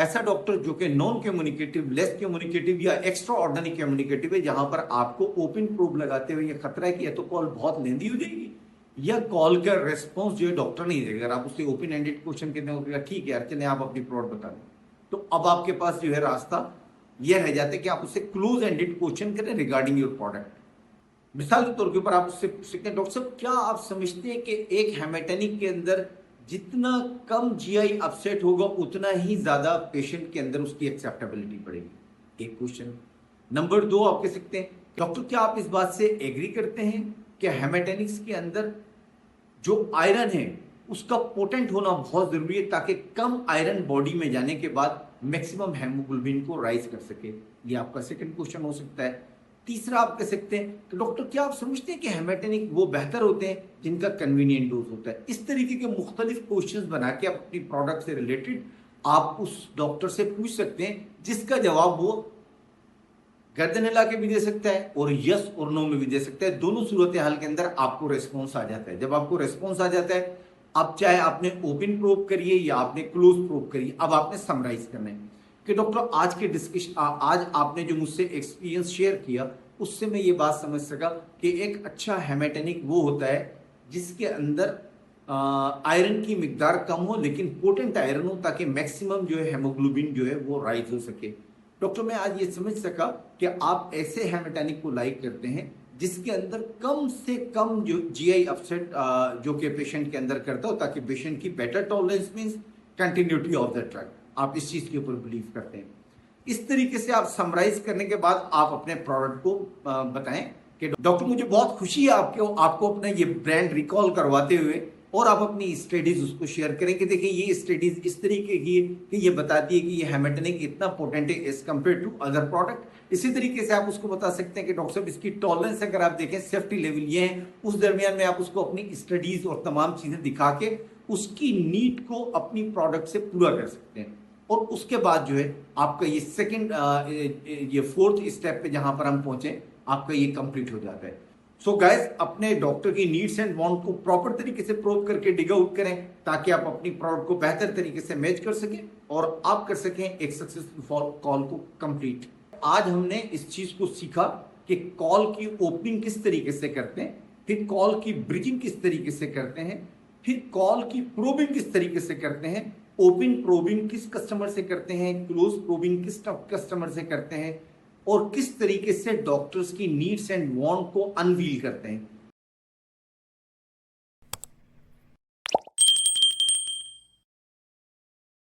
ऐसा डॉक्टर जो कि नॉन कम्युनिकेटिव, लेस कम्युनिकेटिव या एक्स्ट्रा ऑर्डिनरी कम्युनिकेटिव है, जहां पर आपको ओपन प्रोब लगाते हुए ये खतरा है कि या तो कॉल बहुत लेंदी हो जाएगी या कॉल का रेस्पॉन्स जो है डॉक्टर नहीं देगा। अगर आप उससे ओपन एंडेड क्वेश्चन कहते हो, ठीक है यार चले आप अपनी प्रोड बता दें, तो अब आपके पास जो है रास्ता यह रह जाता है कि आप उससे क्लोज एंडेड क्वेश्चन करें रिगार्डिंग योर प्रोडक्ट। मिसाल के तौर के ऊपर आप उससे पूछ सकते हैं, डॉक्टर साहब क्या आप समझते हैं कि एक हेमेटेनिक के अंदर जितना कम जीआई अपसेट होगा उतना ही ज्यादा पेशेंट के अंदर उसकी एक्सेप्टेबिलिटी बढ़ेगी? एक क्वेश्चन। नंबर 2 आप कह सकते हैं, डॉक्टर क्या आप इस बात से एग्री करते हैं कि हेमेटेनिक्स के अंदर जो आयरन है उसका पोटेंट होना बहुत जरूरी है ताकि कम आयरन बॉडी में जाने के बाद मैक्सिमम हेमोग्लोबिन को राइज कर सके? ये आपका सेकंड क्वेश्चन हो सकता है। तीसरा आप कह सकते हैं कि डॉक्टर क्या आप समझते हैं कि हेमेटेनिक वो बेहतर होते हैं जिनका कन्वीनियंट डोज होता है? इस तरीके के मुख्तलिफ क्वेश्चंस बना के आप अपनी प्रोडक्ट से रिलेटेड आप उस डॉक्टर से पूछ सकते हैं, जिसका जवाब वो गर्दन हिला के भी दे सकता है और यस और नो में भी दे सकता है। दोनों सूरत हाल के अंदर आपको रेस्पॉन्स आ जाता है। जब आपको रेस्पॉन्स आ जाता है, अब चाहे आपने ओपन प्रोब करिए या आपने क्लोज प्रोब करिए, अब आपने समराइज करना है कि डॉक्टर आज के डिस्कशन, आज आपने जो मुझसे एक्सपीरियंस शेयर किया उससे मैं ये बात समझ सका कि एक अच्छा हेमेटेनिक वो होता है जिसके अंदर आयरन की मिकदार कम हो लेकिन पोटेंट आयरन हो, ताकि मैक्सिमम जो है हेमोग्लोबिन जो है वो राइज हो सके। डॉक्टर मैं आज ये समझ सका कि आप ऐसे हेमेटेनिक को लाइक करते हैं जिसके अंदर कम से कम जो जीआई अपसेट जो कि पेशेंट के अंदर करता हो, ताकि पेशेंट की better tolerance means continuity of the drug. आप इस चीज के ऊपर बिलीव करते हैं। इस तरीके से आप समराइज करने के बाद आप अपने प्रोडक्ट को बताएं कि डॉक्टर मुझे बहुत खुशी है आपको अपना ये ब्रांड रिकॉल करवाते हुए, और आप अपनी स्टडीज उसको शेयर करें कि देखिए ये स्टडीज इस तरीके की है कि ये बताती है कि ये हेमेटेनिक इतना पोटेंट है as compare to other product. इसी तरीके से आप उसको बता सकते हैं कि डॉक्टर साहब इसकी टॉलरेंस अगर आप देखें सेफ्टी लेवल ये है, उस दरमियान में आप उसको अपनी स्टडीज और तमाम चीजें दिखा के उसकी नीड को अपनी प्रोडक्ट से पूरा कर सकते हैं। और उसके बाद जो है आपका ये सेकंड ये फोर्थ स्टेप पे जहां पर हम पहुंचे आपका ये कंप्लीट हो जाता है। सो गाइस, अपने डॉक्टर की नीड्स एंड वांट को प्रॉपर तरीके से प्रोव करके डिग आउट करें ताकि आप अपनी प्रोडक्ट को बेहतर तरीके से मैच कर सकें और आप कर सकें एक सक्सेसफुल कॉल को कंप्लीट। आज हमने इस चीज को सीखा कि कॉल की ओपनिंग किस तरीके से करते हैं, फिर कॉल की ब्रिजिंग किस तरीके से करते हैं, फिर कॉल की प्रोबिंग किस तरीके से करते हैं, ओपन प्रोबिंग किस कस्टमर से करते हैं, क्लोज प्रोबिंग किस कस्टमर से करते हैं, और किस तरीके से डॉक्टर्स की नीड्स एंड वांट को अनवील करते हैं।